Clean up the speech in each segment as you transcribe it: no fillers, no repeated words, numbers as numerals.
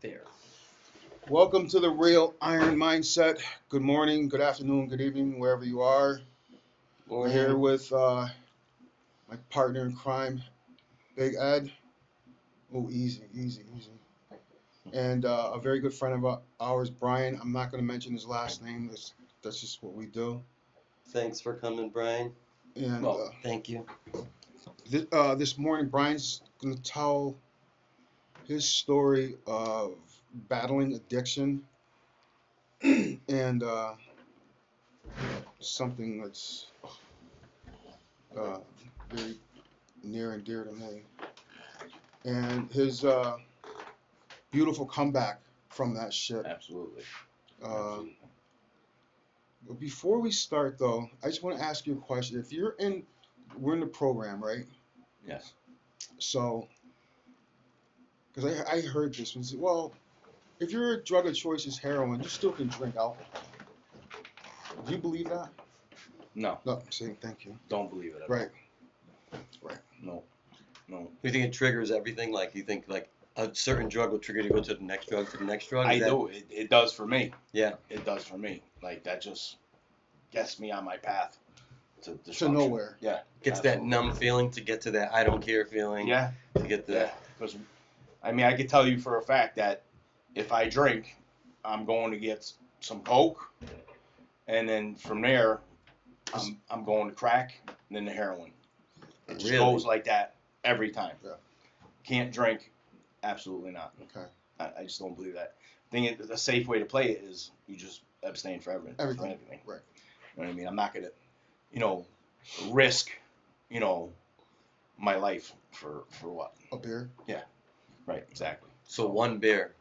There. Welcome to the Real Iron Mindset. Good morning, good afternoon, good evening, wherever you are. We're here Morning. with my partner in crime, Big Ed. Oh, easy, easy, easy. And a very good friend of ours, Brian. I'm not going to mention his last name. That's just what we do. Thanks for coming, Brian. And Well, thank you. this morning, Brian's going to tell his story of battling addiction and something that's uh, very near and dear to me. And his beautiful comeback from that shit. Absolutely. Uh, Absolutely. Before we start, though, I just want to ask you a question. If we're in the program, right? Yes. So, because I heard this one, well, if your drug of choice is heroin, you still can drink alcohol. Do you believe that? No. No, I'm saying thank you. Don't believe it at Right, all. right. No. No. You think it triggers everything? Like you think like a certain drug will trigger you to go to the next drug to the next drug? I Is that? do. It does for me. Yeah. It does for me. Like that just gets me on my path to To destruction. nowhere. Yeah. Gets that Absolutely. numb feeling to get to that I don't care feeling. Yeah. To get the. Yeah. Because I mean, I could tell you for a fact that if I drink, I'm going to get some coke, and then from there, I'm going to crack, and then the heroin. It just Really? goes like that every time. Yeah. Can't drink. Absolutely not. Okay. I just don't believe that. I think the safe way to play it is you just abstain for everything. For Everything. anything. Right. You know what I mean? I'm not gonna, you know, risk, you know, my life for what? A beer. Right, exactly. So one bear.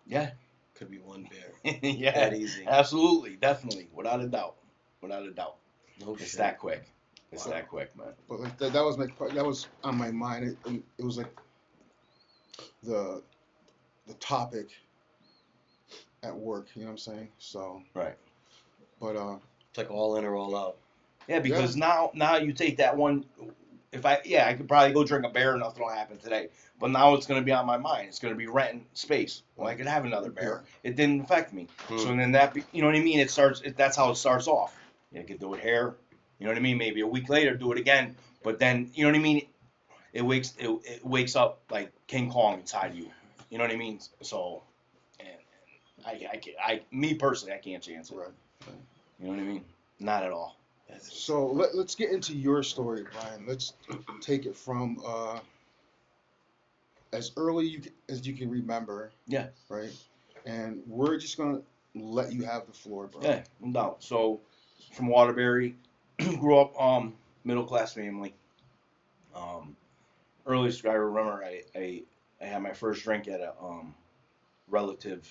Yeah. Could be one bear. Yeah. That easy. Absolutely, definitely, without a doubt, without a doubt. No It's shit. that quick. It's Wow. that quick, man. But like that was that was on my mind. It was like the the topic at work. You know what I'm saying? So, Right. but It's like all in or all out. Yeah, yeah, because now you take that one. If I could probably go drink a beer and nothing will happen today. But now it's gonna be on my mind. It's gonna be renting space. Well, I could have another beer. It didn't affect me. Hmm. So then that you know what I mean. That's how it starts off. You could do it here. You know what I mean. Maybe a week later, do it again. But then you know what I mean. It wakes up like King Kong inside you. You know what I mean. So and me personally, I can't chance it. right. You know what I mean. Not at all. So let's get into your story, Brian. Let's take it from as early as you can remember. Yeah. Right. And we're just gonna let you have the floor, bro. Yeah, no doubt. So, from Waterbury, grew up middle class family. Um, Earliest I remember, I had my first drink at a relative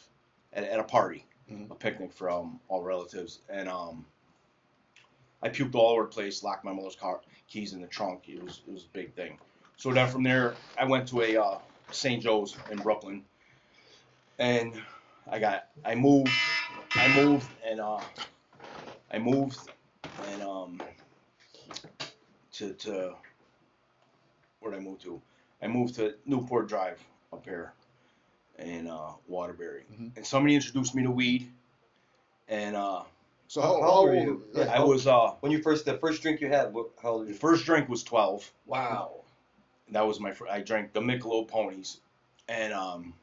at a party, Mhm. a picnic for all relatives, and I puked all over the place, locked my mother's car keys in the trunk. It was a big thing. So then from there, I went to a St. Joe's in Brooklyn, and I moved, and I moved and to where did I move to? I moved to Newport Drive up here in Waterbury, Mhm. and somebody introduced me to weed, and So How old were you? yeah, I was When the first drink you had, how old were the you? first drink was 12. Wow. That was I drank the Michelob Ponies, and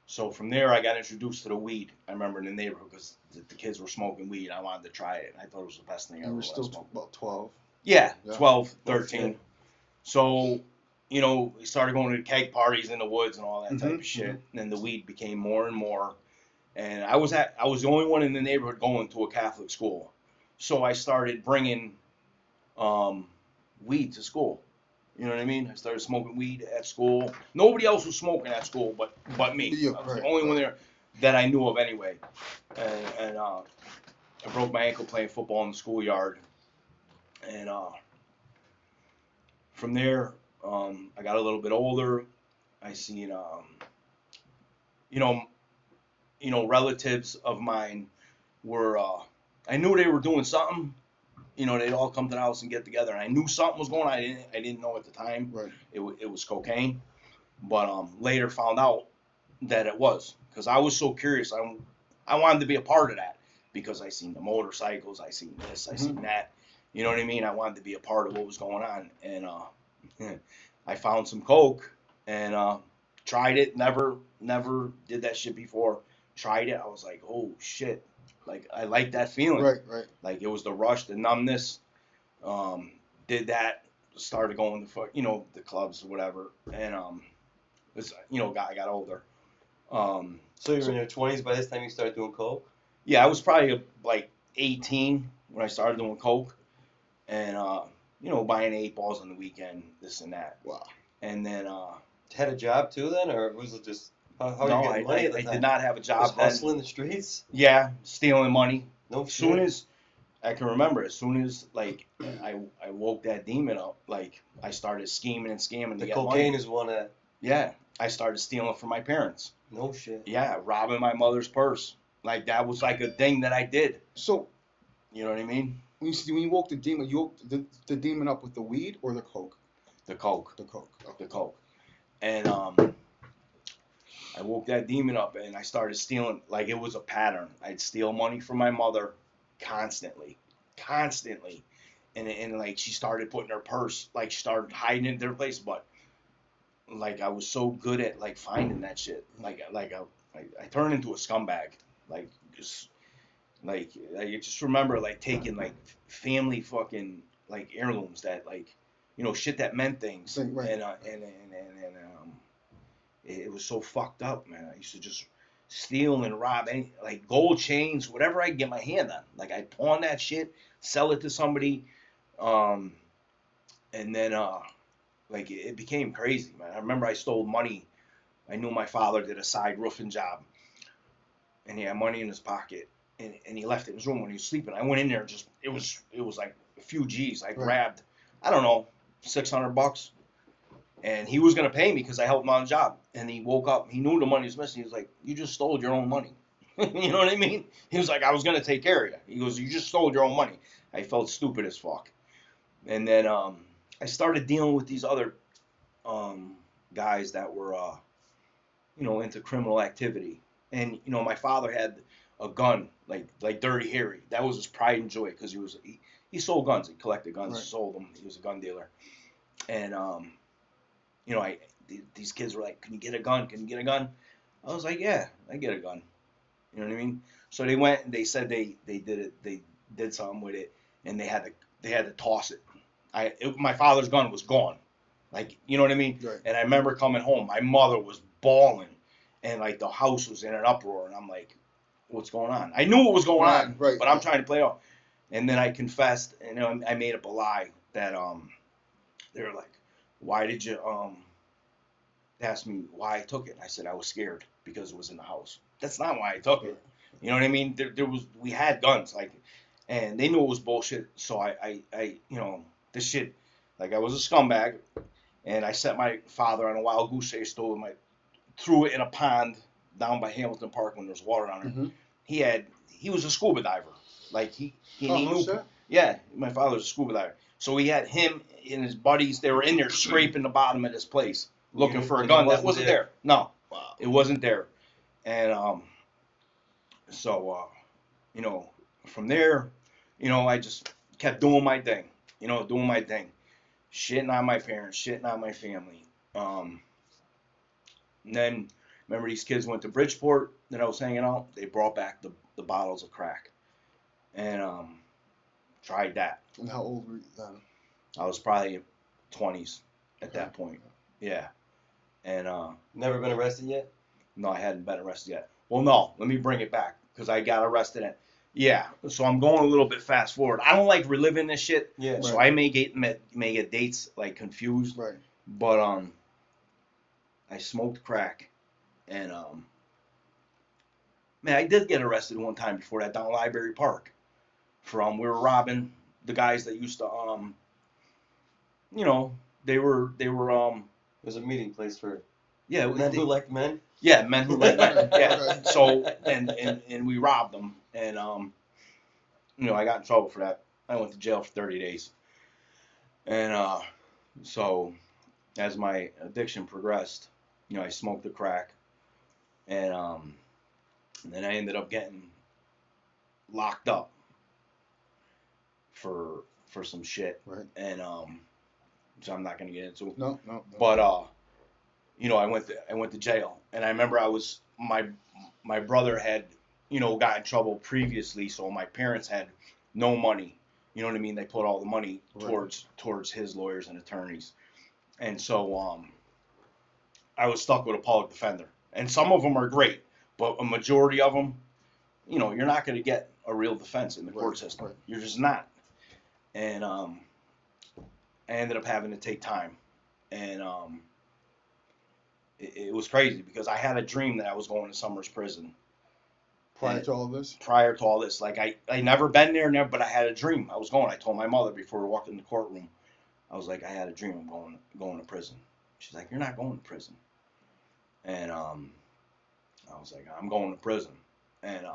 so from there I got introduced to the weed. I remember in the neighborhood because the kids were smoking weed. I wanted to try it, and I thought it was the best thing ever you were when I still smoked. about 12. Yeah, Yeah. 12, Oh, 13. shit. So, you know, we started going to keg parties in the woods and all that type Mhm, of shit. And then the weed became more and more. And I was the only one in the neighborhood going to a Catholic school. So I started bringing um, weed to school. You know what I mean? I started smoking weed at school. Nobody else was smoking at school but me. Yeah, I was the right, only one right. there that I knew of anyway. And I broke my ankle playing football in the schoolyard. And from there, I got a little bit older. I seen, you know, relatives of mine were. I knew they were doing something. You know, they'd all come to the house and get together, and I knew something was going on. I didn't know at the time. Right. It was cocaine, but later found out. that it was, because I was so curious. I wanted to be a part of that because I seen the motorcycles, I seen this, I seen that. You know what I mean? I wanted to be a part of what was going on, and I found some coke and tried it. Never did that shit before. Tried it. I was like, oh shit! Like I like that feeling. Right, right. Like it was the rush, the numbness. Did that. Started going to the clubs or whatever, and I got older. So you were in your 20s by this time you started doing coke? Yeah, I was probably like 18 when I started doing coke, and buying 8 balls on the weekend, this and that. Wow. And then Had a job too then, or was it just how no, you getting money at the I time? did not have a Just job then. hustling the streets? Yeah, stealing money. No As soon shit. as I can remember, as soon as like I woke that demon up, like I started scheming and scamming to The get cocaine money. is one that. Yeah, I started stealing from my parents. No shit. Yeah, robbing my mother's purse. Like that was like a thing that I did. So You know what I mean? when you woke the demon, you woke the demon up with the weed or the coke? The coke. The coke. The coke. And I woke that demon up and I started stealing. Like it was a pattern. I'd steal money from my mother constantly. And like she started putting her purse, like she started hiding it in their place. But like I was so good at like finding that shit. I turned into a scumbag. Like just like I just remember like taking like family fucking like heirlooms that like shit that meant things. Right. And it was so fucked up, man. I used to just steal and rob any like gold chains, whatever I could get my hand on. Like I'd pawn that shit, sell it to somebody, and then like it became crazy, man. I remember I stole money. I knew my father did a side roofing job, and he had money in his pocket, and he left it in his room when he was sleeping. I went in there, just it was like a few G's. I grabbed, I don't know, $600. And he was gonna pay me because I helped him on the job. And he woke up, he knew the money was missing. He was like, "You just stole your own money." You know what I mean? He was like, "I was gonna take care of you." He goes, "You just stole your own money." I felt stupid as fuck. And then I started dealing with these other guys that were into criminal activity. And my father had a gun, like Dirty Harry. That was his pride and joy because he sold guns. He collected guns, Right. sold them. He was a gun dealer. And these kids were like, "Can you get a gun? Can you get a gun?" I was like, "Yeah, I get a gun." You know what I mean? So they went and they said they did it. They did something with it, and they had to toss it. My father's gun was gone. Like, you know what I mean? Right. And I remember coming home. My mother was bawling, and like the house was in an uproar. And I'm like, "What's going on?" I knew what was going on, Right. but I'm trying to play off. And then I confessed, and I made up a lie that they were like, "Why did you asked me why I took it?" And I said I was scared because it was in the house. That's not why I took it. You know what I mean? We had guns, like, and they knew it was bullshit. So I this shit, like I was a scumbag, and I set my father on a wild goose chase, threw it in a pond down by Hamilton Park when there's water on it. Mm-hmm. He was a scuba diver, like he knew. Shit. Yeah, my father was a scuba diver. So he had him and his buddies. They were in there scraping the bottom of this place, looking for a And gun it that wasn't there. No, Wow. it wasn't there. And from there, I just kept doing my thing. Shitting on my parents, shitting on my family. And then remember these kids went to Bridgeport that I was hanging out. They brought back the bottles of crack, and tried that. And how old were you then? I was probably 20s at that point. Yeah. And Never been arrested yet? no, I hadn't been arrested yet. Well, no, let me bring it back because I got arrested at. Yeah, so I'm going a little bit fast forward. I don't like reliving this shit, Yeah. so I may get dates like confused. Right. But I smoked crack, and man, I did get arrested one time before that down Library Park. We were robbing the guys that used to they were It was a meeting place for yeah men who like men. yeah men who like men yeah. Okay. So and we robbed them, and I got in trouble for that. I went to jail for 30 days, and so as my addiction progressed, I smoked the crack, and then I ended up getting locked up for some shit, Right. and so I'm not gonna get into it. No, no, no. But you know, I went to jail, and I remember my brother had, you know, got in trouble previously, so my parents had no money. You know what I mean? They put all the money Right. towards his lawyers and attorneys, and so I was stuck with a public defender, and some of them are great, but a majority of them, you know, you're not going to get a real defense in the court Right, system. right. You're just not, and I ended up having to take time, and it was crazy because I had a dream that I was going to Summers prison Prior to all this? prior to all this. Like I never been there, never, but I had a dream. I was going. I told my mother before we walked in the courtroom. I was like, I had a dream of going to prison. She's like, you're not going to prison. And I was like, I'm going to prison. And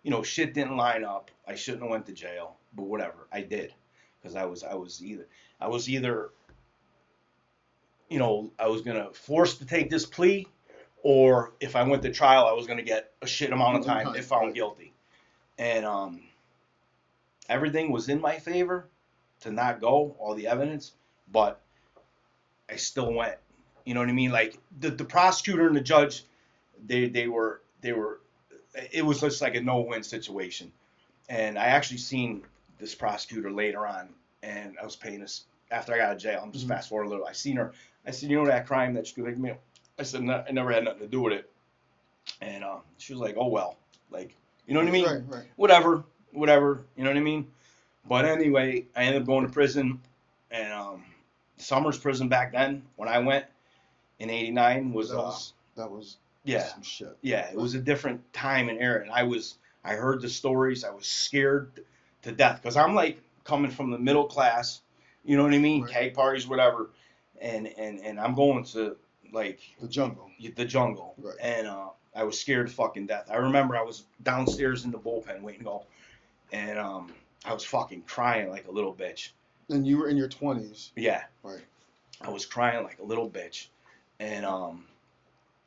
you know, shit didn't line up. I shouldn't have went to jail, but whatever, I did, because I was either you know, I was gonna force to take this plea, or if I went to trial, I was gonna get a shit amount of time if found guilty. And everything was in my favor to not go, all the evidence, but I still went. You know what I mean? Like the prosecutor and the judge, they were it was just like a no-win situation. And I actually seen this prosecutor later on, and I was paying this after I got out of jail. I'm just fast forward a little. I seen her. I said, you know that crime that you convicted me of? I said, no, I never had nothing to do with it. And she was like, oh well, like, you know what I mean? Right, right. Whatever, you know what I mean? But anyway, I ended up going to prison, and Summers prison back then when I went in '89 was that was yeah, some shit. yeah, it was a different time and era, and I heard the stories. I was scared to death because I'm like coming from the middle class, you know what I mean? Right. Keg parties, whatever, and I'm going to like The jungle. the jungle, Right. and I was scared to fucking death. I remember I was downstairs in the bullpen waiting to go, and I was fucking crying like a little bitch. And you were in your 20s. Yeah, Right. I was crying like a little bitch, and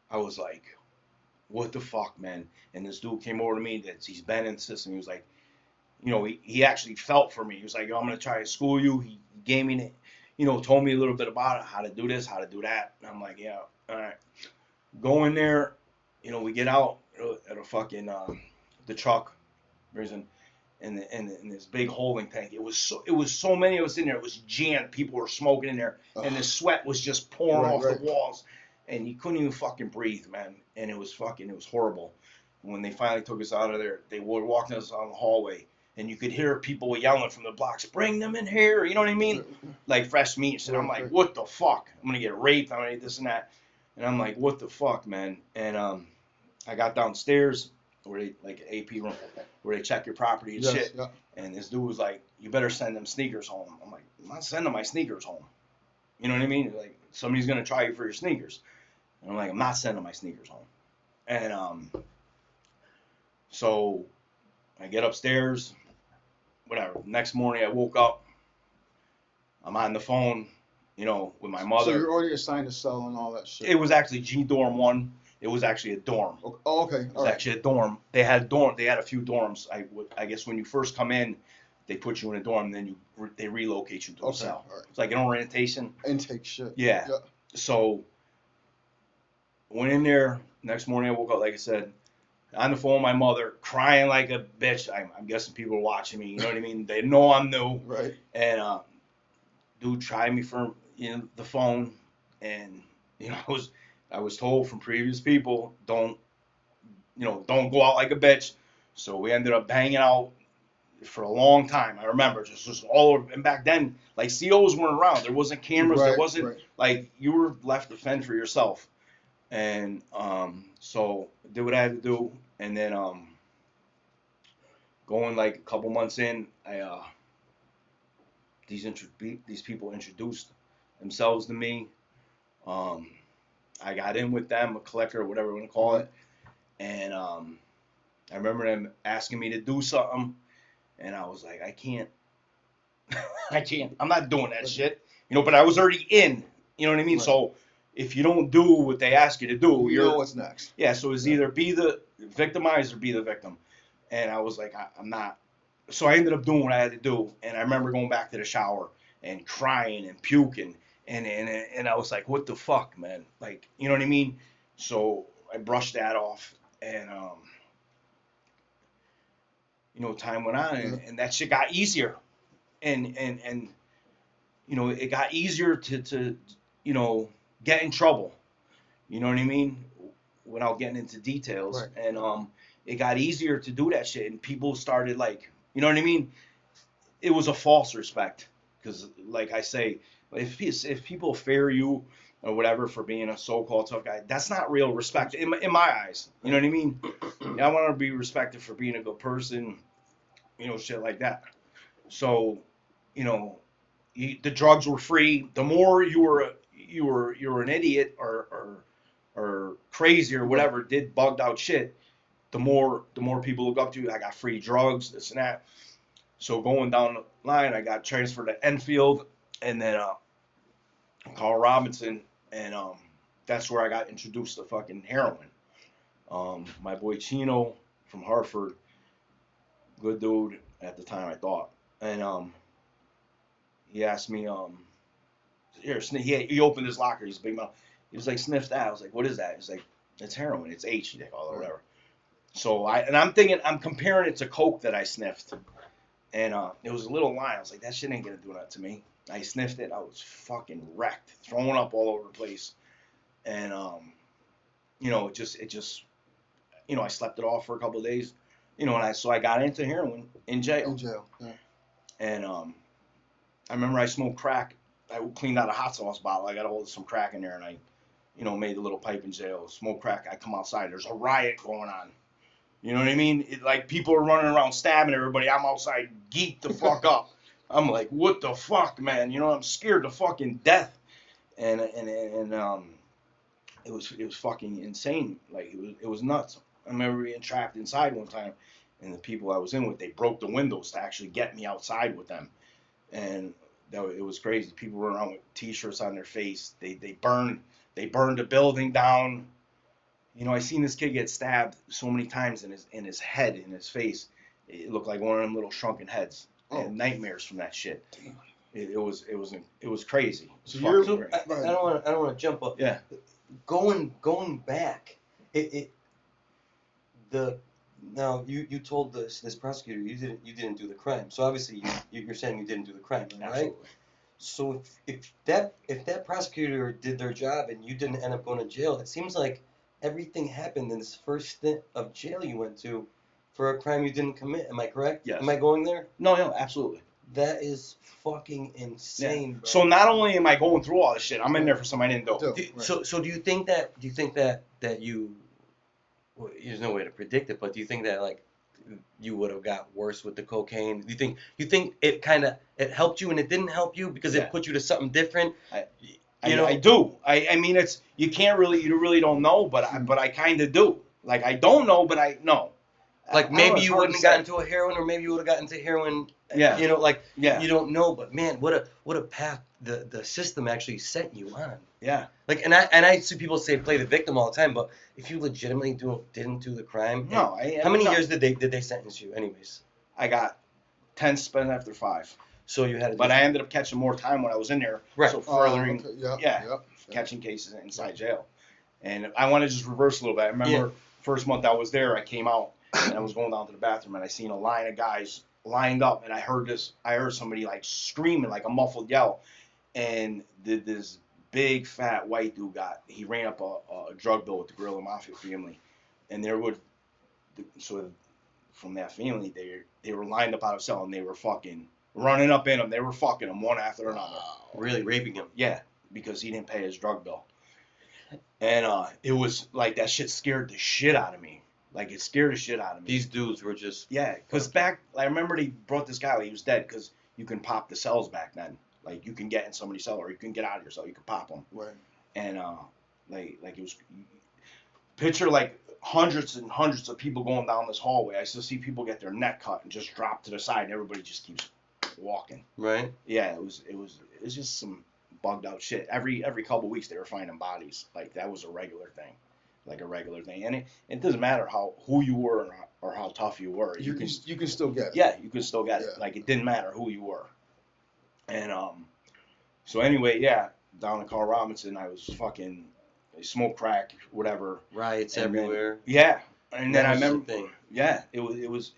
I was like, what the fuck, man? And this dude came over to me that he's been in the system. He was like, you know, he actually felt for me. He was like, yo, I'm gonna try to school you. He gave me, you know, told me a little bit about it, how to do this, how to do that. And I'm like, yeah, all right. Go in there, you know, we get out at a fucking the truck, in this big holding tank. It was so many of us in there. It was jammed. People were smoking in there, and the sweat was just pouring off the walls, and you couldn't even fucking breathe, man. And it was horrible. And when they finally took us out of there, they were walking us on the hallway, and you could hear people yelling from the blocks, "Bring them in here!" You know what I mean? Like fresh meat and shit. I'm like, what the fuck? I'm gonna get raped. I'm gonna get this and that. And I'm like, what the fuck, man? And I got downstairs where they like AP room where they check your property and shit. Yeah. And this dude was like, you better send them sneakers home. I'm like, I'm not sending my sneakers home. You know what I mean? Like somebody's gonna try you for your sneakers. And I'm like, I'm not sending my sneakers home. And so I get upstairs, whatever. Next morning I woke up. I'm on the phone, you know, with my mother. So you're already assigned a cell and all that shit. It was actually G Dorm 1. It was actually a dorm. Oh, okay. It was actually a dorm. They had a few dorms. I guess when you first come in, they put you in a dorm, then they relocate you to a cell. All right. It's like an orientation. Intake shit. Yeah. So went in there. Next morning I woke up, like I said, on the phone with my mother, crying like a bitch. I'm guessing people are watching me. You know what I mean? They know I'm new. Right. And dude tried me for the phone, and you know I was told from previous people, don't go out like a bitch. So we ended up hanging out for a long time. I remember just all over. And back then, like COs weren't around. There wasn't cameras. There wasn't like you were left to fend for yourself. And so I did what I had to do. And then going like a couple months in, these people introduced themselves to me. I got in with them, a collector, or whatever you want to call it. And I remember them asking me to do something. And I was like, I can't. I'm not doing that shit. You know, but I was already in. You know what I mean? Right. So if you don't do what they ask you to do, You know what's next. yeah. So it's either be the victimized or be the victim. And I was like, I'm not. So I ended up doing what I had to do. And I remember going back to the shower and crying and puking. And I was like, what the fuck, man? Like, you know what I mean? So I brushed that off. And, time went on and that shit got easier. And it got easier to get in trouble. You know what I mean? Without getting into details. Right. And it got easier to do that shit. And people started like, you know what I mean? It was a false respect. Because like I say, if people fear you or whatever for being a so-called tough guy, that's not real respect in my eyes. You know what I mean? I want to be respected for being a good person, shit like that. So, the drugs were free. The more you were an idiot or crazy or whatever, did bugged out shit, the more people look up to you. I got free drugs, this and that. So going down the line, I got transferred to Enfield and then Carl Robinson, and that's where I got introduced to fucking heroin. My boy Chino from Hartford, good dude at the time, I thought, and he asked me, here, he opened his locker, he's a big mouth. He was like, sniff that. I was like, what is that? He was like, it's heroin, it's H, they call it, whatever. So I'm thinking, I'm comparing it to Coke that I sniffed. And it was a little line. I was like, that shit ain't gonna do that to me. I sniffed it. I was fucking wrecked, throwing up all over the place. And it just, I slept it off for a couple of days. So I got into heroin in jail. In jail, yeah. And I remember I smoked crack. I cleaned out a hot sauce bottle. I got a hold of some crack in there, and I, made a little pipe in jail. Smoked crack. I come outside. There's a riot going on. You know what I mean? Like, people are running around stabbing everybody. I'm outside geeked the fuck up. I'm like, what the fuck, man? I'm scared to fucking death. And it was fucking insane. Like, it was nuts. I remember being trapped inside one time, and the people I was in with, they broke the windows to actually get me outside with them. And it was crazy. People were around with t-shirts on their face. They burned the building down. I seen this kid get stabbed so many times in his head, in his face. It looked like one of them little shrunken heads. I had nightmares from that shit. It was crazy. So I don't want to jump up. Yeah. Going back, now you told this prosecutor you didn't do the crime. So obviously you're saying you didn't do the crime, right? Absolutely. So if that prosecutor did their job and you didn't end up going to jail, it seems like everything happened in this first stint of jail you went to for a crime you didn't commit. Am I correct? Yes. Am I going there? No, absolutely. That is fucking insane, bro. So not only am I going through all this shit, I'm in there for something I didn't do. So do you think that you well, there's no way to predict it, but do you think that like you would have got worse with the cocaine? Do you think it it helped you and it didn't help you because it put you to something different? I do. I mean, it's you really don't know, but I kind of do. Like, I don't know, but I know. Like, maybe you wouldn't have gotten into a heroin, or maybe you would have gotten into heroin. Yeah. You don't know, but man, what a path the system actually set you on. Yeah. Like, and I see people say play the victim all the time, but if you legitimately didn't do the crime, no. How many years did they sentence you, anyways? I got 10 spent after 5. So you had to. But I ended up catching more time when I was in there. Right. So furthering, Yep. catching cases inside jail. And I want to just reverse a little bit. I remember first month I was there, I came out and I was going down to the bathroom and I seen a line of guys lined up and I heard somebody like screaming, like a muffled yell, and this big fat white dude he ran up a drug bill with the Guerrilla Mafia family, and from that family they were lined up out of cell and they were fucking running up in him. They were fucking him one after another. Really raping him? Yeah, because he didn't pay his drug bill. And it was like that shit scared the shit out of me. Like, it scared the shit out of me. These dudes were just... Yeah, because I remember they brought this guy, he was dead, because you can pop the cells back then. Like, you can get in somebody's cell, or you can get out of your cell, you can pop them. Right. And, like it was... Picture, like, hundreds and hundreds of people going down this hallway. I still see people get their neck cut and just drop to the side, and everybody just keeps walking. Right. Yeah, it was just some bugged out shit. Every couple weeks they were finding bodies. Like that was a regular thing, And it doesn't matter who you were or how tough you were. You can still get it. Yeah, you could still get it. Yeah. Like it didn't matter who you were. And so anyway, yeah, down in Carl Robinson, I I smoked crack, whatever. Riots And then- everywhere. Yeah, and then That I was the remember, thing. yeah, it was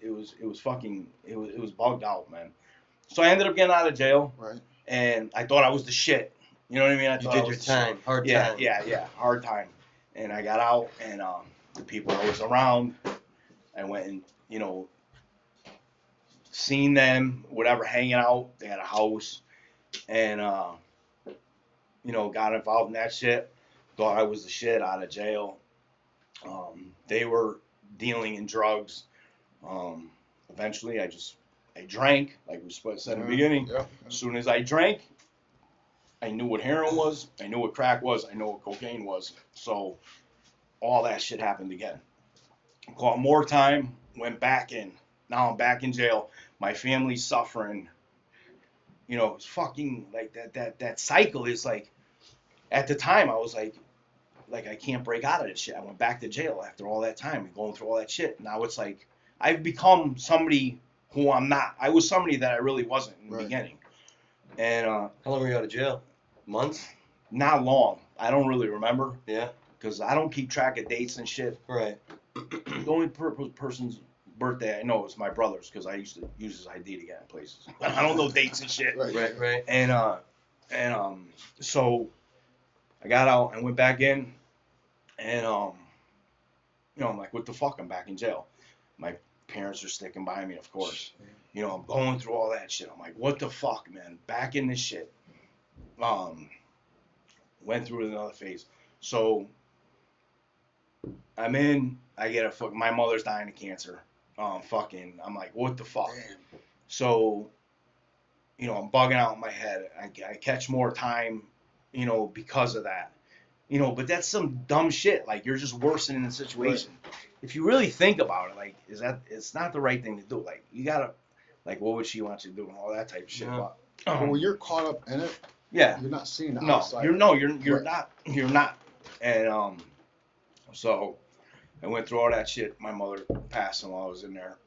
bugged out, man. So I ended up getting out of jail, Right. and I thought I was the shit. You know what I mean? I You thought did I your was the shit. time. Hard Yeah, time. yeah, hard time. And I got out, and the people I was around, I went and seen them, whatever, hanging out. They had a house, and got involved in that shit. Thought I was the shit out of jail. They were dealing in drugs. Eventually, I drank, like we said in the beginning. Yeah. As soon as I drank, I knew what heroin was. I knew what crack was. I knew what cocaine was. So all that shit happened again. Caught more time. Went back in. Now I'm back in jail. My family's suffering. It's fucking like that cycle is like. At the time, I was like I can't break out of this shit. I went back to jail after all that time and going through all that shit. Now it's like I've become somebody who I'm not. I was somebody that I really wasn't in the Right. beginning. And How long were you out of jail? Months? not long. I don't really remember Yeah. because I don't keep track of dates and shit. Right. The only person's birthday I know is my brother's because I used to use his ID to get in places. I don't know dates and shit. Right. Right. And so I got out and went back in, and I'm like, what the fuck? I'm back in jail. My parents are sticking by me, of course. I'm going through all that shit. I'm like, what the fuck, man? Back in this shit. Went through another phase. So I'm in. I get my mother's dying of cancer. I'm like, what the fuck? Damn. So, I'm bugging out in my head. I catch more time, because of that. But that's some dumb shit. Like, you're just worsening the situation. If you really think about it, like, it's not the right thing to do. Like, you gotta, like, what would she want you to do and all that type of shit. Yeah. But, But when you're caught up in it, yeah. you're not seeing the No, outside. you're Right. not. And, so I went through all that shit. My mother passing while I was in there.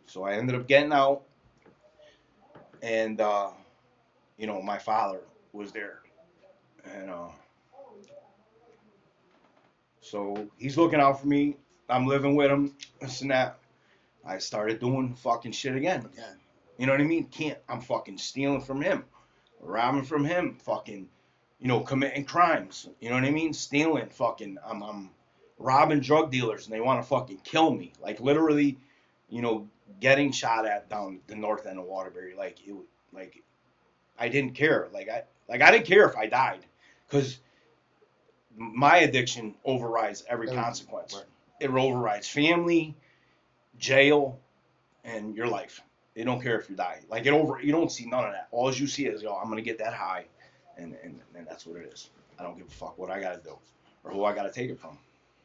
So I ended up getting out, and my father was there, and so he's looking out for me. I'm living with him, this and that. I started doing fucking shit again. You know what I mean? I'm fucking stealing from him, robbing from him, fucking, committing crimes. You know what I mean? Stealing, fucking, I'm robbing drug dealers and they want to fucking kill me. Like literally, getting shot at down the north end of Waterbury. Like I didn't care. I didn't care if I died, because my addiction overrides every Everything. consequence. Right. It overrides family, jail, and your life. They don't care if you die. You don't see none of that. All you see is, I'm gonna get that high, and that's what it is. I don't give a fuck what I gotta do or who I gotta take it from.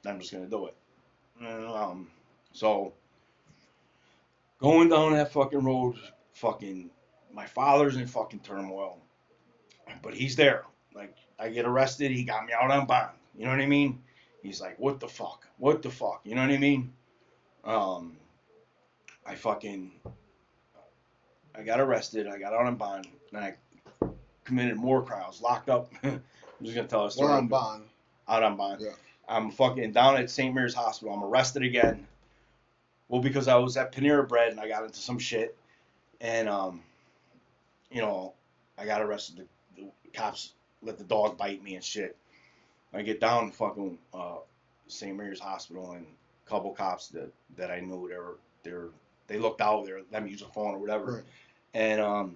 I'm just gonna do it. So going down that fucking road, fucking my father's in fucking turmoil, but he's there. Like I get arrested, he got me out on bond. You know what I mean? He's like, what the fuck? What the fuck? You know what I mean? I got arrested, I got out on bond, and I committed more crimes, locked up. I'm just gonna tell a story. Well, on bond. Out on bond. Yeah. I'm fucking down at St. Mary's Hospital. I'm arrested again. Well, because I was at Panera Bread and I got into some shit, and I got arrested. The cops let the dog bite me and shit. I get down to fucking St. Mary's Hospital, and a couple cops that I knew they looked out. They let me use a phone or whatever, Right. and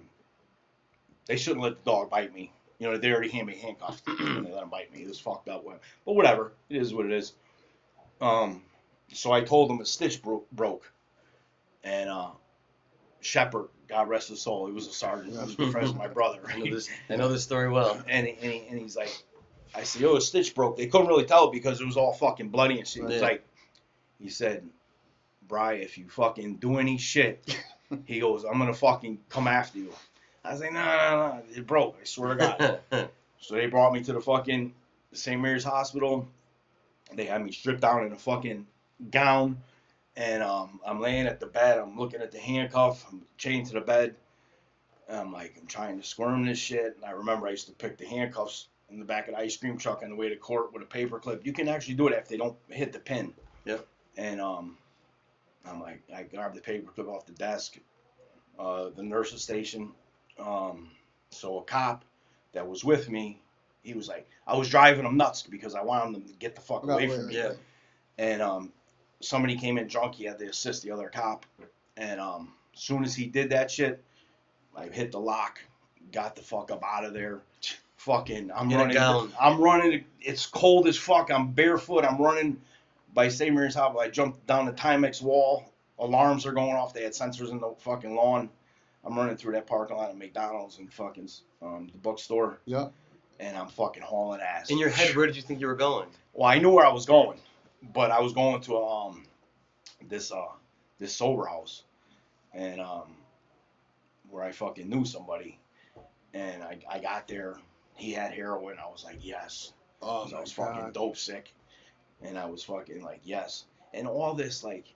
they shouldn't let the dog bite me. They already had me handcuffed and they let him bite me. It was fucked up. But whatever. It is what it is. So I told them a stitch broke. And Shepard, God rest his soul, he was a sergeant. He was good friends with my brother. I know this story well. And he's like, I said, a stitch broke. They couldn't really tell because it was all fucking bloody and shit. Yeah. It's like, he said, Bri, if you fucking do any shit, he goes, I'm going to fucking come after you. I was like, no, it broke. I swear to God. So they brought me to the fucking St. Mary's Hospital. They had me stripped down in a fucking gown, and I'm laying at the bed. I'm looking at the handcuff. I'm chained to the bed. And I'm like, I'm trying to squirm this shit. And I remember I used to pick the handcuffs in the back of the ice cream truck on the way to court with a paper clip. You can actually do it if they don't hit the pin. Yep. And I'm like, I grabbed the paper clip off the desk, the nurse's station. So a cop that was with me, he was like, I was driving him nuts because I wanted him to get the fuck away from me. Yeah. And somebody came in drunk. He had to assist the other cop. And as soon as he did that shit, I hit the lock, got the fuck up out of there. Fucking, I'm In a running. gown. I'm running. It's cold as fuck. I'm barefoot. I'm running by St. Mary's Hospital. I jumped down the Timex wall. Alarms are going off. They had sensors in the fucking lawn. I'm running through that parking lot of McDonald's and fucking the bookstore. Yeah. And I'm fucking hauling ass. In your head, where did you think you were going? Well, I knew where I was going, but I was going to this sober house, and where I fucking knew somebody, and I got there. He had heroin. I was like, yes. Oh, I was fucking dope sick, and I was fucking like, yes. And all this like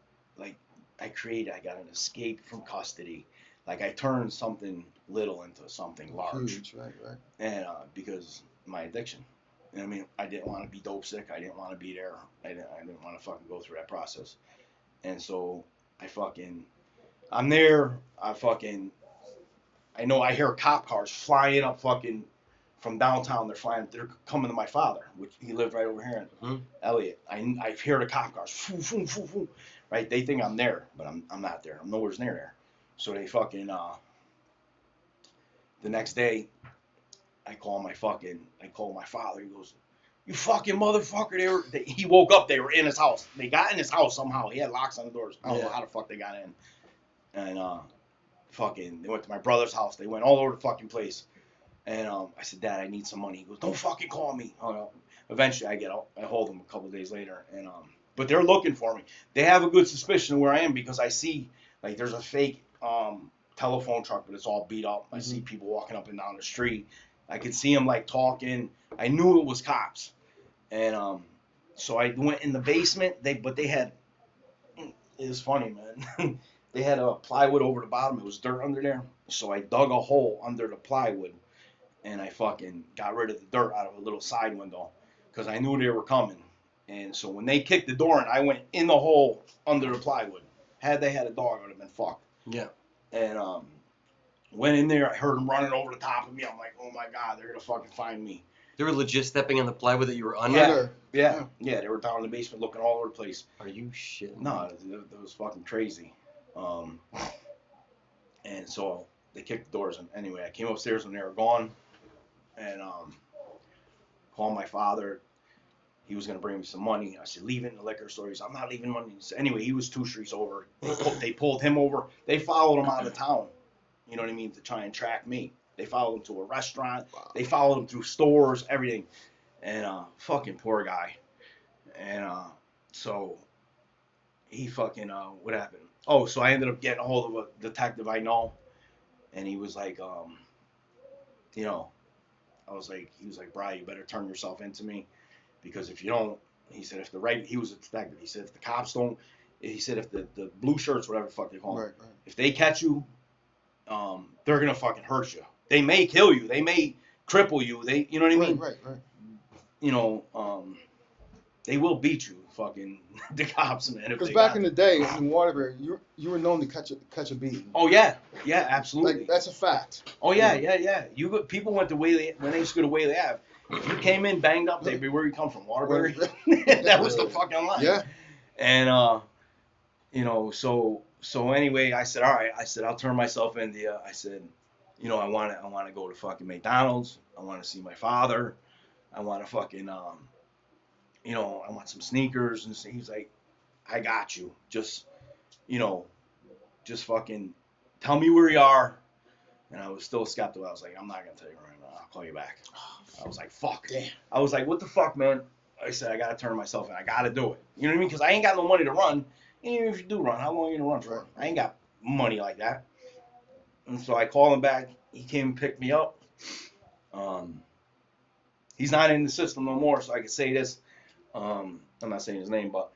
I got an escape from custody. Like I turned something little into something large. Huge, right. And because my addiction. And I mean, I didn't want to be dope sick. I didn't want to be there. I didn't want to fucking go through that process. And so I'm there. I know I hear cop cars flying up fucking from downtown. They're coming to my father, which he lived right over here in Elliott. I hear the cop cars, foo, foo, foo, foo, right? They think I'm there, but I'm not there. I'm nowhere near there. So they fucking, the next day, I call my father. He goes, you fucking motherfucker. He woke up. They were in his house. They got in his house somehow. He had locks on the doors. I don't know how the fuck they got in. And they went to my brother's house. They went all over the fucking place. And I said, Dad, I need some money. He goes, don't fucking call me. Eventually, I hold him a couple days later. And but they're looking for me. They have a good suspicion of where I am because I see like there's a fake telephone truck, but it's all beat up. I see people walking up and down the street. I could see them like talking. I knew it was cops, and so I went in the basement. They had, it was funny, man. They had a plywood over the bottom. It was dirt under there, so I dug a hole under the plywood, and I fucking got rid of the dirt out of a little side window because I knew they were coming. And so when they kicked the door in, I went in the hole under the plywood. Had they had a dog, I would have been fucked. Yeah. And went in there. I heard them running over the top of me. I'm like, oh my God, they're gonna fucking find me. They were legit stepping on the plywood that you were under? Yeah. They were down in the basement looking all over the place. Are you shitting? No, it was fucking crazy. And so they kicked the doors. And anyway, I came upstairs when they were gone, and called my father. He was gonna bring me some money. I said, leave it in the liquor store. He said, I'm not leaving money. So anyway, he was 2 streets over. They pulled him over. They followed him out of town. You know what I mean? To try and track me. They followed him to a restaurant. Wow. They followed him through stores, everything. And fucking poor guy. And so he fucking what happened? Oh, so I ended up getting a hold of a detective I know, and he was like, he was like, Brian, you better turn yourself into me. Because if you don't, he said, he was a detective. He said, if the cops don't, he said, if the blue shirts, whatever the fuck they call them, Right. if they catch you, they're going to fucking hurt you. They may kill you. They may cripple you. You know what I mean? Right. You know, they will beat you, fucking, the cops, man. Because back in the day in Waterbury, you were known to catch a beating. Oh, yeah, absolutely. Like, that's a fact. Oh, yeah. People went to Whaley, when they used to go to Whaley Ave. If you came in banged up, they'd be, where you come from, Waterbury? That was the fucking line. Yeah. And, so anyway, I said, all right. I said, I'll turn myself into you. I said, I want to go to fucking McDonald's. I want to see my father. I want to fucking, I want some sneakers. And he's like, I got you. Just fucking tell me where you are. And I was still skeptical. I was like, I'm not going to tell you right now. I'll call you back. I was like, fuck. Damn. I was like, what the fuck, man? I said, I got to turn myself in. I got to do it. You know what I mean? Because I ain't got no money to run. And even if you do run, how long are you going to run for? I ain't got money like that. And so I call him back. he came and picked me up. He's not in the system no more, so I can say this. I'm not saying his name, but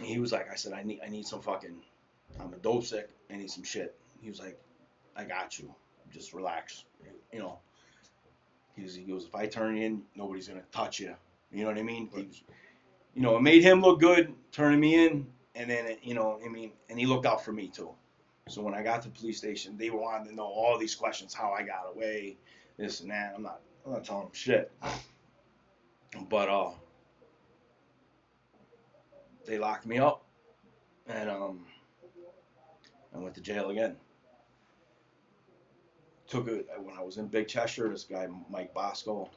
he was like, I said, I need some fucking, I'm a dope sick, I need some shit. He was like, I got you, just relax, you know. He goes, if I turn you in, nobody's gonna touch you. You know what I mean? He was, you know, it made him look good turning me in, and then you know, I mean, and he looked out for me too. So when I got to the police station, they wanted to know all these questions, how I got away, this and that. I'm not telling them shit. But they locked me up, and I went to jail again. Took it when I was in Big Chester. This guy Mike Bosco,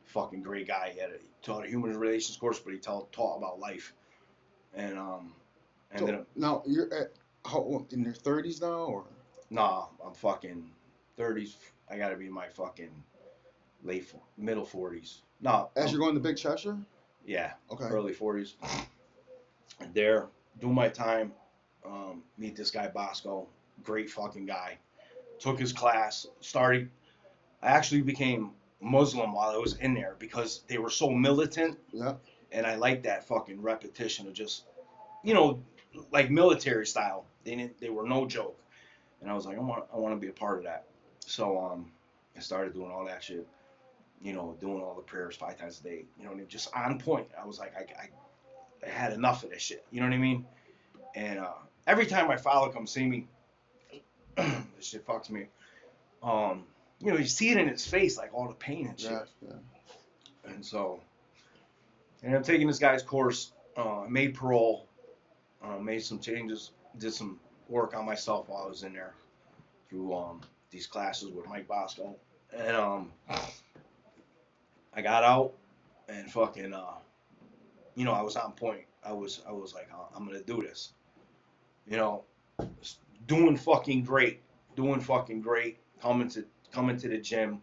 fucking great guy. He taught a human relations course, but he taught about life. And ended up. Now you're at how old, in your 30s now, or? Nah, I'm fucking 30s. I gotta be in my fucking middle 40s. No. As you're going to Big Cheshire? Yeah. Okay. Early 40s. And there, doing my time, meet this guy Bosco, great fucking guy. Took his class, started. I actually became Muslim while I was in there because they were so militant. Yeah. And I liked that fucking repetition of just, you know, like military style. They were no joke. And I was like, I want to be a part of that. So I started doing all that shit. You know, doing all the prayers 5 times a day. You know, just on point. I was like, I had enough of this shit. You know what I mean? And every time my father comes see me, this shit fucks me. You know, you see it in his face, like all the pain and shit. Yeah. And so, and I'm taking this guy's course. Made parole. Made some changes. Did some work on myself while I was in there through these classes with Mike Bosco. And I got out and fucking, you know, I was on point. I was like, I'm gonna do this. You know, doing fucking great. Coming to the gym,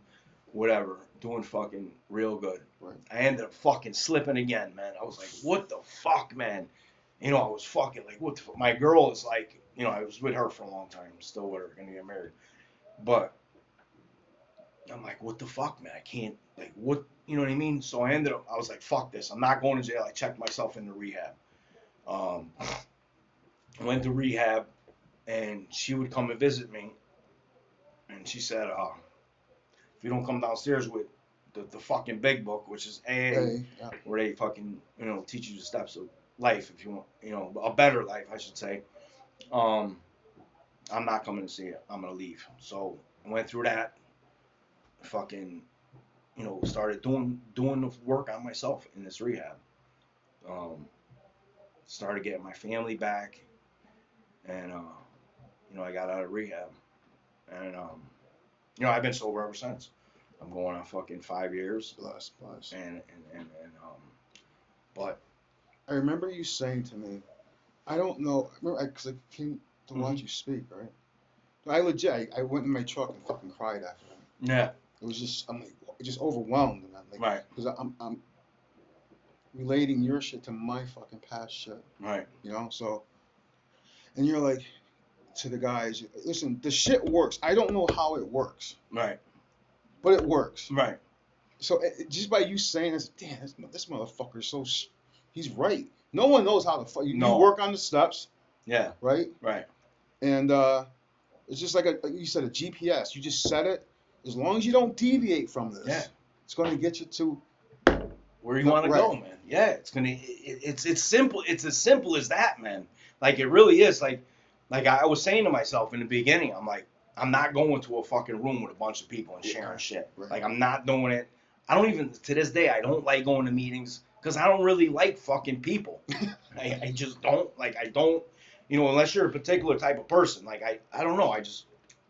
whatever. Doing fucking real good. Right. I ended up fucking slipping again, man. I was like, what the fuck, man? You know, I was fucking like, what the fuck? My girl is like, you know, I was with her for a long time. Still with her, gonna get married. But I'm like, what the fuck, man? I can't, like, what, you know what I mean? So I was like, fuck this. I'm not going to jail. I checked myself into rehab. I went to rehab, and she would come and visit me. And she said, if you don't come downstairs with the fucking big book, which is AA, Yeah. where they fucking, you know, teach you the steps of life, if you want, you know, a better life, I should say. I'm not coming to see it. I'm gonna leave. So I went through that. Fucking, you know, started doing the work on myself in this rehab. Started getting my family back, and you know, I got out of rehab, and you know, I've been sober ever since. I'm going on fucking 5 years. Bless. And but I remember you saying to me, I don't know, because I came to watch you speak, right? I went in my truck and fucking cried after that. yeah, It was just, I'm like, just overwhelmed, and I'm like, right, because I'm relating your shit to my fucking past shit, right, you know? So, and you're like, to the guys, listen, the shit works. I don't know how it works, right, but it works. right. So just by you saying this, damn, this motherfucker's so, he's right. No one knows how to fuck. You work on the steps, Yeah, right? right. And it's just like you said, a GPS. You just set it. As long as you don't deviate from this, Yeah. it's going to get you to Where you want to go, man. Yeah, it's simple. It's as simple as that, man. Like, it really is. Like I was saying to myself in the beginning, I'm like, I'm not going to a fucking room with a bunch of people and sharing shit. Right. Like, I'm not doing it. I don't even, to this day, I don't like going to meetings because I don't really like fucking people. I just don't. Like, I don't, you know, unless you're a particular type of person. Like, I don't know. I just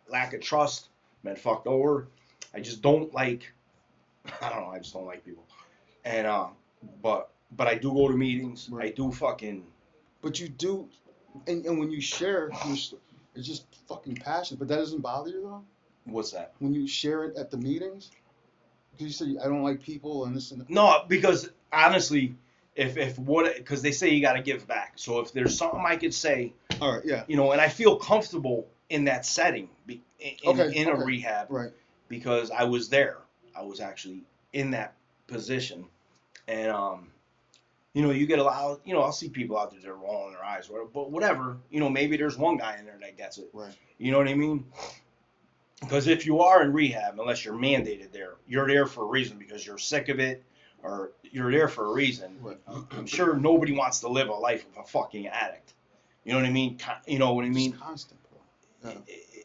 lack of trust. Been fucked over. I just don't like, I don't know. I just don't like people. And, but I do go to meetings. Right. I do fucking. But you do, and when you share, it's just fucking passionate. But that doesn't bother you though? What's that? When you share it at the meetings? Because you said, I don't like people and this and that. No, because honestly, because they say you got to give back. So if there's something I could say, All right, yeah. you know, and I feel comfortable in that setting, Okay, in a okay. rehab, Right. because I was there. I was actually in that position, and you get a lot. I'll see people out there that are rolling their eyes, but whatever. Maybe there's one guy in there that gets it. Right. You know what I mean? Because if you are in rehab, unless you're mandated there, you're there for a reason because you're sick of it, or you're there for a reason. Right. I'm sure nobody wants to live a life of a fucking addict. You know what I mean? You know what I mean? It's constant, bro. Yeah.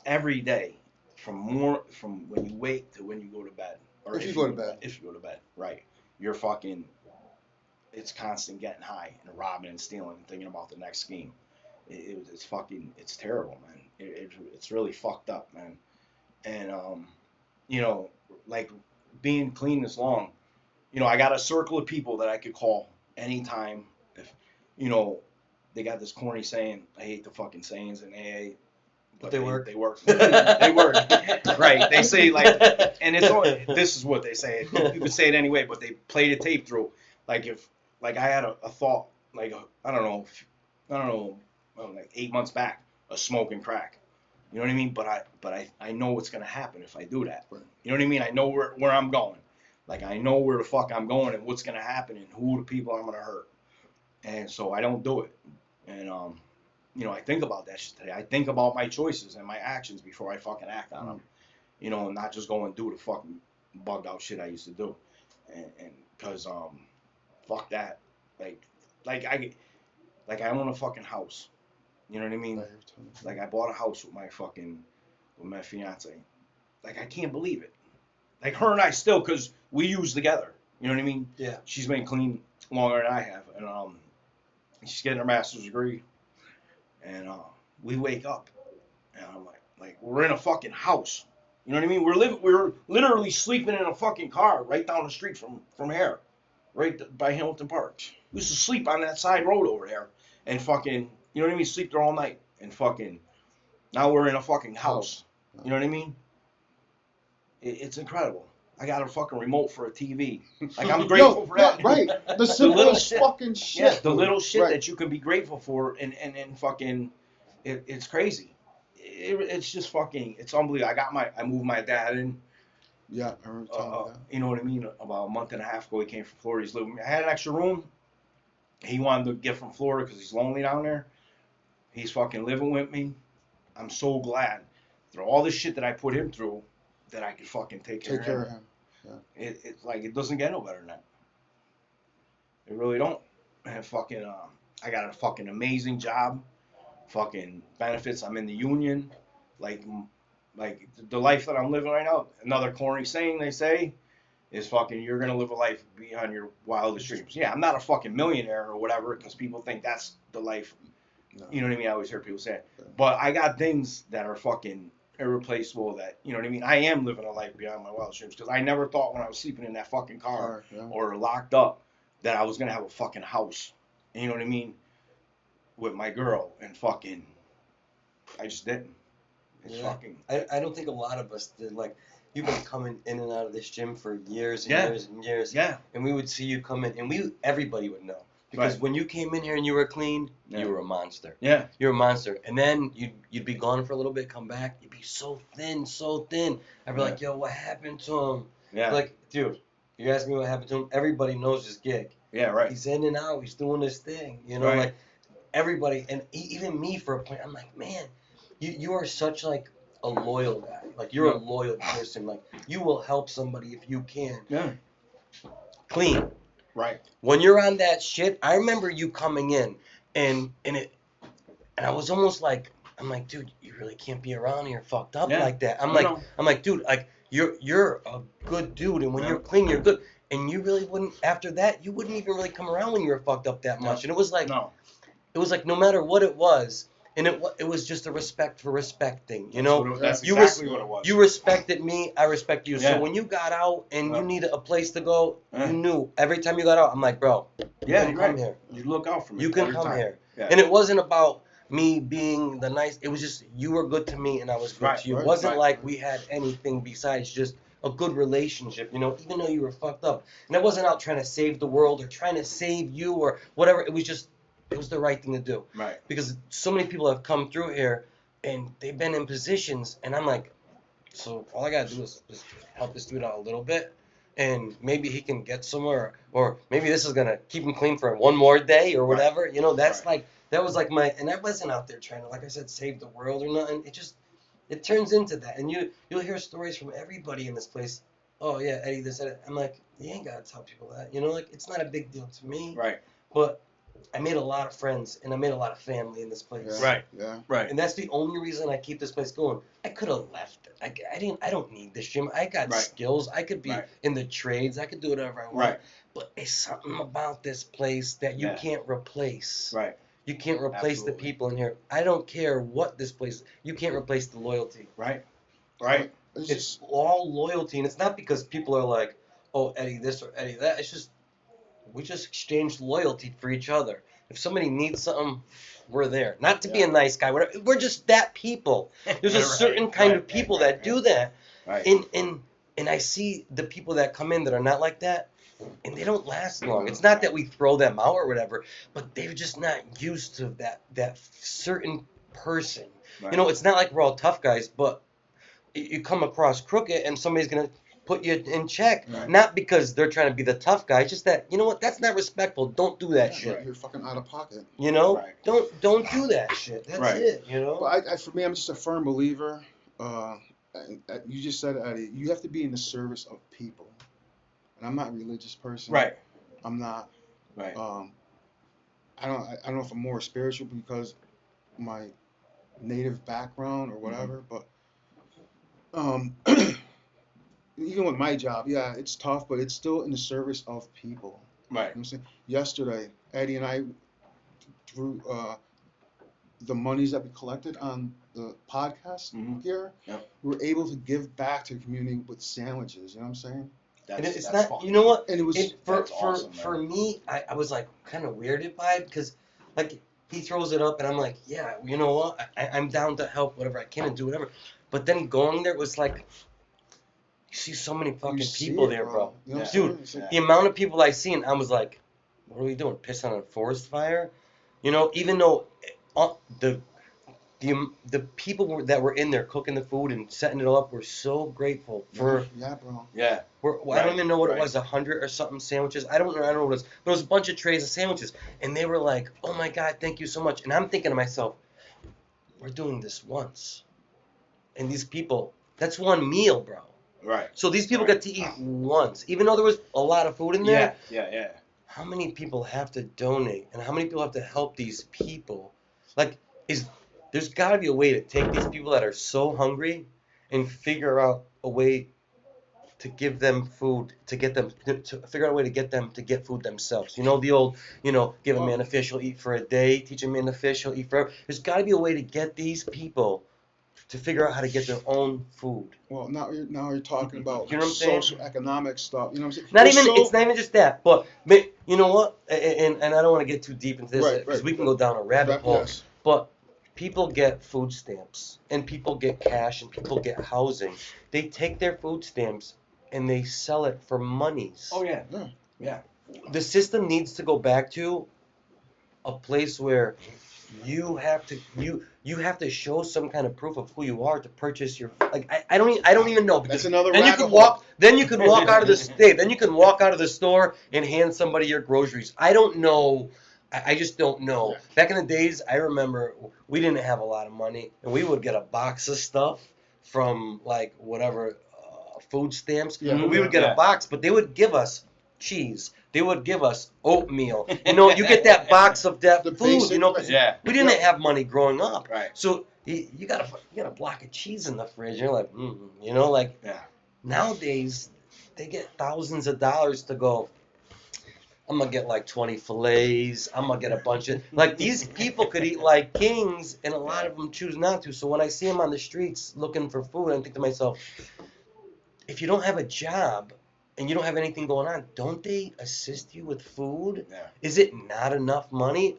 Every day, from when you wake to when you go to bed, or If you go to bed. if you go to bed, right? You're fucking. It's constant getting high and robbing and stealing and thinking about the next scheme. It's fucking. It's terrible, man. It's really fucked up, man. And like being clean this long, I got a circle of people that I could call anytime. If they got this corny saying. I hate the fucking sayings in AA. But they work. They work. They work. Right. They say like, and it's only, this is what they say. You could say it anyway, but they play the tape through. Like I had a thought, like I don't know, like 8 months back, of smoking crack. You know what I mean? But I know what's gonna happen if I do that. Right. You know what I mean? I know where I'm going. Like I know where the fuck I'm going and what's gonna happen and who the people I'm gonna hurt. And so I don't do it. And I think about that shit today. I think about my choices and my actions before I fucking act on them. And not just go and do the fucking bugged out shit I used to do. And because fuck that. Like I own a fucking house. You know what I mean? Like I bought a house with my fiance. Like I can't believe it. Like her and I still, cause we use together. You know what I mean? Yeah. She's been clean longer than I have, and she's getting her master's degree. And we wake up, and I'm like we're in a fucking house. You know what I mean? We're literally sleeping in a fucking car right down the street from here, right by Hamilton Park. We used to sleep on that side road over there, and fucking, you know what I mean? Sleep there all night, and fucking, now we're in a fucking house. You know what I mean? It's incredible. I got a fucking remote for a TV. Like I'm grateful for that. Right. The simplest fucking shit. Yeah, the little shit Right. that you can be grateful for, and fucking, it's crazy. It's just fucking, it's unbelievable. I moved my dad in. Yeah, I remember telling you that. You know what I mean? About a month and a half ago, he came from Florida. He's living. I had an extra room. He wanted to get from Florida because he's lonely down there. He's fucking living with me. I'm so glad through all this shit that I put him through, that I could fucking take care of him. Yeah. It's like, it doesn't get no better than that. It really don't. And fucking, I got a fucking amazing job. Fucking benefits. I'm in the union. Like the life that I'm living right now. Another corny saying they say is fucking, you're gonna live a life beyond your wildest dreams. Yeah, I'm not a fucking millionaire or whatever, because people think that's the life. No. You know what I mean? I always hear people say it. Yeah. But I got things that are fucking irreplaceable, that, you know what I mean? I am living a life beyond my wildest dreams, because I never thought when I was sleeping in that fucking car or locked up that I was gonna have a fucking house. And you know what I mean? With my girl, and fucking, I just didn't. It's fucking. I don't think a lot of us did. Like, you've been coming in and out of this gym for years and years and years. Yeah. And we would see you come in, and everybody would know. Because when you came in here and you were clean, you were a monster. Yeah. You were a monster. And then you'd be gone for a little bit, come back, you'd be so thin. I'd be like, yo, what happened to him? Yeah. Like, dude, you ask me what happened to him, everybody knows his gig. Yeah, right. He's in and out, he's doing his thing. You know, like, everybody, and even me for a point, I'm like, man, you are such, like, a loyal guy. Like, you're a loyal person. Like, you will help somebody if you can. Yeah. Clean. Right. When you're on that shit, I remember you coming in, and I was almost like, I'm like, dude, you really can't be around here fucked up like that. I'm like, dude, like, you're a good dude, and when you're clean, you're good. And you really wouldn't, after that, you wouldn't even really come around when you were fucked up that much. And it was like, it was like, no matter what it was, and it was just a respect for respect thing, you know? That's exactly what it was. You respected me, I respect you. Yeah. So when you got out and you needed a place to go, you knew every time you got out, I'm like, bro, you can come here. You look out for me. You can come here. Yeah. And it wasn't about me being the nice, it was just, you were good to me and I was good to you. It wasn't like we had anything besides just a good relationship, you know, even though you were fucked up. And I wasn't out trying to save the world or trying to save you or whatever. It was just, it was the right thing to do. Right. Because so many people have come through here and they've been in positions, and I'm like, so all I gotta do is just help this dude out a little bit, and maybe he can get somewhere, or maybe this is gonna keep him clean for one more day or Right. whatever. You know, that's Right. like that was like my, and I wasn't out there trying to, like I said, save the world or nothing. It turns into that, and you'll hear stories from everybody in this place. Oh yeah, Eddie, this, Eddie. I'm like, you ain't gotta tell people that. You know, like it's not a big deal to me. Right. But I made a lot of friends and I made a lot of family in this place. Yeah. Right. Yeah. Right. And that's the only reason I keep this place going. I could have left it. I didn't. I don't need this gym. I got Right. skills. I could be Right. in the trades. I could do whatever I want. Right. But it's something about this place that you Yeah. can't replace. Right. You can't replace the Absolutely. people in here. I don't care what this place. You can't replace the loyalty. Right. Right. It's It's just, all loyalty, and it's not because people are like, oh, Eddie this or Eddie that. It's just we just exchange loyalty for each other. If somebody needs something, we're there. Not to be Yeah. a nice guy, whatever. We're just that people. There's a Right, certain kind right, of people right, that right, do that, Right. and I see the people that come in that are not like that, and they don't last long. It's not that we throw them out or whatever, but they're just not used to that certain person. Right. You know, it's not like we're all tough guys, but you come across crooked and somebody's gonna put you in check, Right. not because they're trying to be the tough guy. It's just that, you know what, that's not respectful. Don't do that yeah, shit. you're fucking out of pocket. You know, Right. don't do that shit. That's Right. it. You know. But for me, I'm just a firm believer. You just said, Eddie, you have to be in the service of people. And I'm not a religious person. Right. I'm not. Right. I don't know if I'm more spiritual because my native background or whatever, but even with my job, yeah, it's tough, but it's still in the service of people. You know Right. what I'm saying? Yesterday, Eddie and I, through the monies that we collected on the podcast Mhm. here, Yep. we were able to give back to the community with sandwiches. You know what I'm saying? And That's, it's that's not. fun. You know what? And it was For That's awesome, for man. me, I was like kind of weirded by it because like he throws it up and I'm like, yeah, you know what? I'm down to help whatever I can and do whatever. But then going there was like, you see so many fucking you see people it, there, bro. You know what I'm Dude, saying? It's like, The amount of people I seen, I was like, what are we doing? Pissing on a forest fire? You know, even though the people that were in there cooking the food and setting it all up were so grateful for. yeah, bro. Yeah. I Right, don't even know what right. it was, 100 or something sandwiches. I don't know what it was, but it was a bunch of trays of sandwiches, and they were like, "Oh my God, thank you so much." And I'm thinking to myself, we're doing this once, and these people, that's one meal, bro. Right. So these people Right. got to eat once, even though there was a lot of food in there. Yeah. Yeah. How many people have to donate, and how many people have to help these people? Like, there's got to be a way to take these people that are so hungry and figure out a way to give them food, to get them to figure out a way to get them to get food themselves. You know the old, give a man a fish, he'll eat for a day. Teach a man to fish, he'll eat forever. There's got to be a way to get these people to figure out how to get their own food. Well, now you're talking about You know what I'm saying? social economic stuff. You know what I'm saying? Not There's even it's not even just that, but you know what? And I don't want to get too deep into this Right, because right. we can go down a rabbit hole. Yes. But people get food stamps, and people get cash, and people get housing. They take their food stamps and they sell it for monies. Oh yeah. Yeah. Yeah. The system needs to go back to a place where you have to show some kind of proof of who you are to purchase your, like I don't even know, because That's another then you rabbit could hole. walk out of the state, then you can walk out of the store and hand somebody your groceries. I don't know. I just don't know. Yeah. Back in the days, I remember we didn't have a lot of money, and we would get a box of stuff from like whatever food stamps. Yeah. We would get Yeah. a box, but they would give us cheese. They would give us oatmeal. You get that box of that The food. basic, 'Cause Yeah. we didn't have money growing up. Right. So you got a block of cheese in the fridge. You're like, like Yeah. nowadays they get thousands of dollars to go. I'm gonna get like 20 fillets. I'm gonna get a bunch of, like, these people could eat like kings, and a lot of them choose not to. So when I see them on the streets looking for food, I think to myself, if you don't have a job and you don't have anything going on, don't they assist you with food? Yeah. Is it not enough money?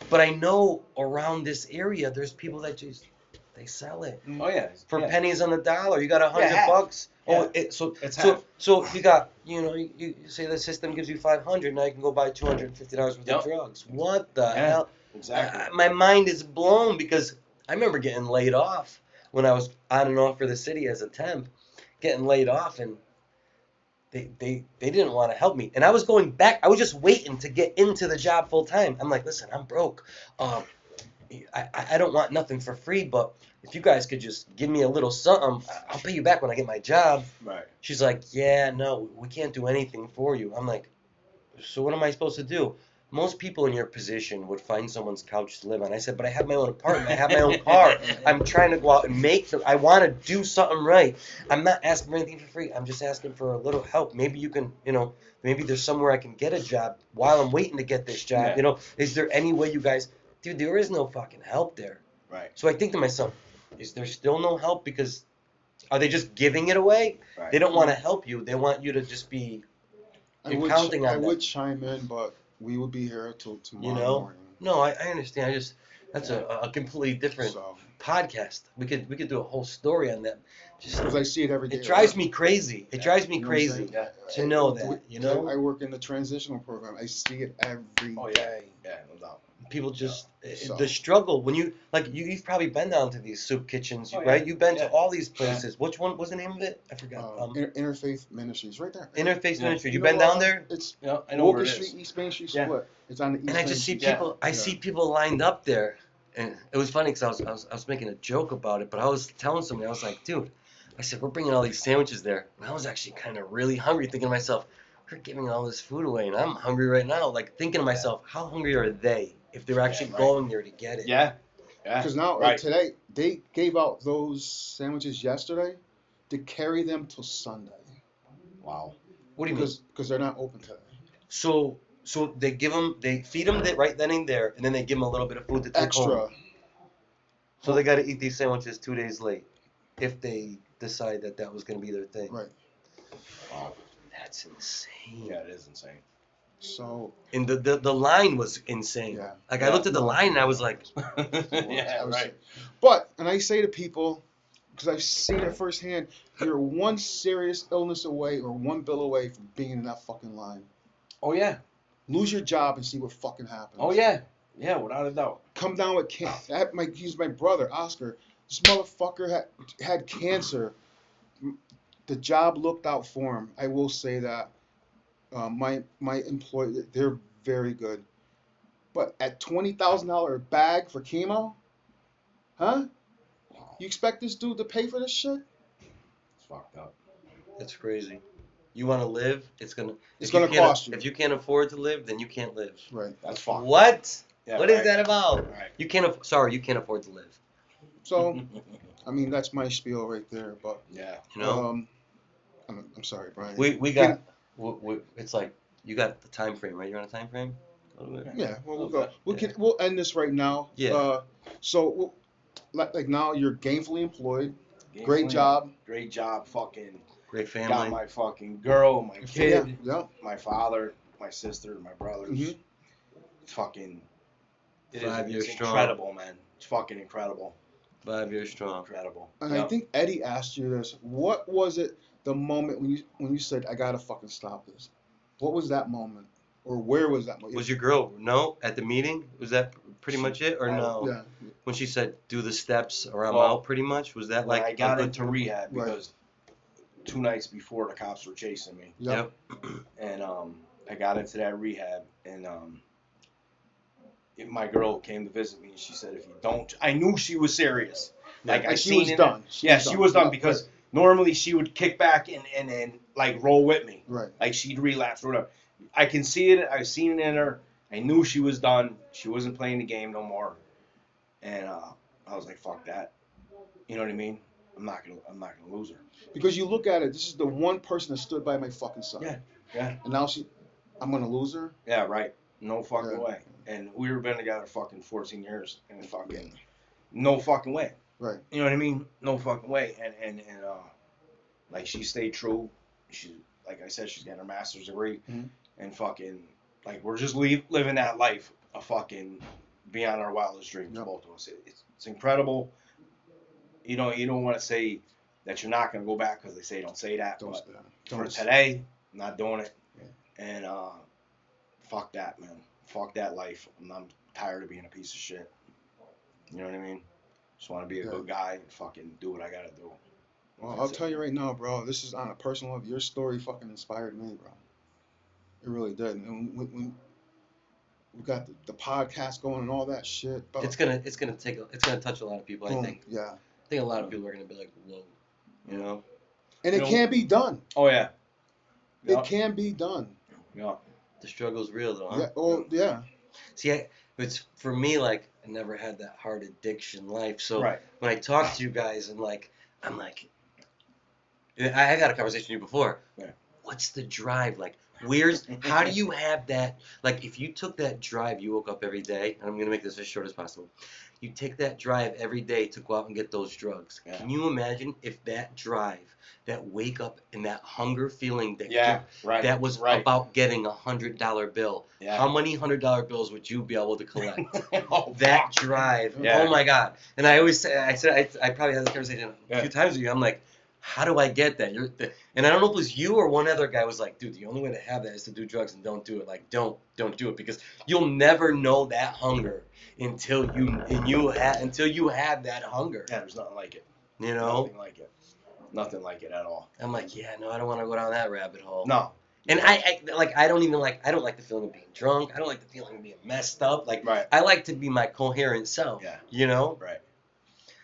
But I know around this area, there's people that just, they sell it Oh yeah. for Yeah. pennies on the dollar. You got $100. half. Oh, Yeah. so It's so half. so you got, you say the system gives you 500. Now you can go buy $250 worth Yep. of drugs. What the Yeah. hell? Exactly. My mind is blown because I remember getting laid off when I was on and off for the city as a temp, getting laid off, and they didn't want to help me. And I was going back. I was just waiting to get into the job full time. I'm like, listen, I'm broke. Um, I don't want nothing for free, but if you guys could just give me a little something, I'll pay you back when I get my job. Right. She's like, yeah, no, we can't do anything for you. I'm like, so what am I supposed to do? Most people in your position would find someone's couch to live on. I said, but I have my own apartment. I have my own car. I'm trying to go out and make them. I want to do something right. I'm not asking for anything for free. I'm just asking for a little help. Maybe you can, maybe there's somewhere I can get a job while I'm waiting to get this job. Yeah. Is there any way you guys, dude, there is no fucking help there. Right. So I think to myself, is there still no help? Because are they just giving it away? Right. They don't want to help you. They want you to just be, you're counting on I them. would chime in, but we will be here till tomorrow morning. No, I understand. That's a completely different So, podcast. We could do a whole story on that. Just because I see it every day. it drives me crazy. It drives me You know what I'm crazy saying? Yeah. to know We- that. You know, I work in the transitional program. I see it every Oh, yeah. day. Yeah, no doubt. people just So- the struggle when you've probably been down to these soup kitchens, Oh, yeah. right? You've been Yeah. to all these places. Which one was the name of it? I forgot. Interfaith Ministries, right there. Interface Yeah. Ministry. You You've know been down what? there? It's Yeah, I know where Walker it Street, is. East Main Street Yeah. split. It's on the East And I Main just see Street. people. I Yeah. see people lined up there, and it was funny because I was making a joke about it, but I was telling somebody, I was like, dude, I said we're bringing all these sandwiches there, and I was actually kind of really hungry, thinking to myself, we're giving all this food away, and I'm hungry right now, like thinking to myself, how hungry are they if they're actually right. going there to get it? Yeah. Yeah. Because now, right. today, they gave out those sandwiches yesterday to carry them till Sunday. Wow. What do you mean? Because they're not open today. So they feed them right then and there, and then they give them a little bit of food to take home. Extra. So they got to eat these sandwiches 2 days late, if they decide that was going to be their thing. Right. Wow. That's insane. Yeah, it is insane. So, And the line was insane. Yeah. Like I Yeah. looked at the line and I was like, Yeah, I was right. saying- But, and I say to people, because I've seen it firsthand, you're one serious illness away or one bill away from being in that fucking line. Oh, yeah. Lose your job and see what fucking happens. Oh, yeah. Yeah, without a doubt. Come down with cancer. He's my brother, Oscar. This motherfucker had cancer. The job looked out for him. I will say that. My employee, they're very good. But at $20,000 bag for chemo, huh? You expect this dude to pay for this shit? It's fucked up. that's crazy. You want to live? It's gonna Gonna cost you. If you can't afford to live, then you can't live. Right. That's fucked. What? Yeah, What is right. that about? Right. You can't. Sorry, you can't afford to live. So, I mean, that's my spiel right there. But Yeah. You know. I'm sorry, Brian. We got. It's like you got the time frame, right? You're on a time frame. A little bit? Yeah, well, we'll Okay. go. We'll end this right now. Yeah. So, like now you're gainfully employed. Great job. Great job. Fucking Great got family. my fucking girl, my kid, Yeah. my father, my sister, my brothers. Mhm. Fucking. It 5 is, years it's strong. incredible, man. It's fucking incredible. 5 years strong. Incredible. And Yep. I think Eddie asked you this. What was it? The moment when you said, "I gotta fucking stop this." What was that moment, or where was that moment? Was your girl at the meeting? Was that pretty much it, or no? Yeah. When she said do the steps or I'm Well, out, pretty much was that When like I got a good- into rehab Right. because 2 nights before the cops were chasing me, Yep. and I got into that rehab, and my girl came to visit me, and she said, "If you don't," I knew she was serious. Like I And she seen was it. done. She was done because normally she would kick back and like roll with me, Right. like she'd relapse or whatever. I can see it. I've seen it in her. I knew she was done. She wasn't playing the game no more, and I was like, "Fuck that." You know what I mean? I'm not gonna lose her. Because you look at it, this is the one person that stood by my fucking side. Yeah, yeah. And now I'm gonna lose her. Yeah, right. No fucking Yeah. way. And we were been together fucking 14 years, and fucking no fucking way. Right. You know what I mean? No fucking way. And like she stayed true. She, like I said, she's got her master's degree, Mhm. and fucking like we're just living that life of fucking beyond our wildest dreams, Yep. both of us. It's incredible. You know, you don't want to say that you're not gonna go back because they say don't say that. Don't But say that. for Don't say- today, I'm not doing it. Yeah. And fuck that, man. Fuck that life. I'm tired of being a piece of shit. You know what I mean? Just want to be a Yeah. good guy and fucking do what I gotta do. Well, I'll That's it. tell you right now, bro. This is on a personal level. Your story fucking inspired me, bro. It really did. And when we got the podcast going and all that shit, bro. It's gonna touch a lot of people. I Boom. think. Yeah. I think a lot of people are gonna be like, whoa, you know. And You it know- can be done. Oh yeah. It can be done. Yeah. The struggle's real though. Huh? Yeah. Oh, yeah. See, it's for me like I never had that hard addiction life. So Right. when I talk to you guys and like I'm like, I had a conversation with you before. Yeah. What's the drive like? How do you have that? Like, if you took that drive, you woke up every day, and I'm gonna make this as short as possible. You take that drive every day to go out and get those drugs. Yeah. Can you imagine if that drive, that wake up and that hunger feeling that Yeah. Right. that was right. about getting $100 bill? Yeah. How many $100 bills would you be able to collect? Oh, That fuck. drive. Yeah. Oh my God. And I always say, I probably had this conversation a Yeah. few times with you. I'm like, how do I get that? And I don't know if it was you or one other guy was like, dude, the only way to have that is to do drugs and don't do it. Like, don't do it because you'll never know that hunger until you have that hunger. Yeah. There's nothing like it. You know? Nothing like it. Nothing like it at all. I'm like, yeah, no, I don't want to go down that rabbit hole. No. And I don't like the feeling of being drunk. I don't like the feeling of being messed up. Like, Right. I like to be my coherent self. Yeah. You know? Right.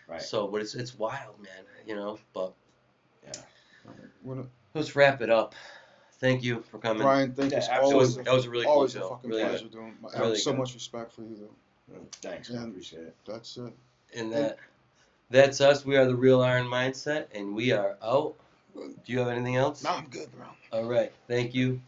Right. So, but it's wild, man. You know. But Well, let's wrap it up. Thank you for coming. Brian, thank you. Yeah, It's absolutely. always That was a really cool always show. a fucking Really pleasure, dude. I have Really so good. much respect for you, dude. Thanks. I And- appreciate it. That's it. And that's us. We are the Real Iron Mindset, and we are out. Do you have anything else? No, I'm good, bro. All right. Thank you.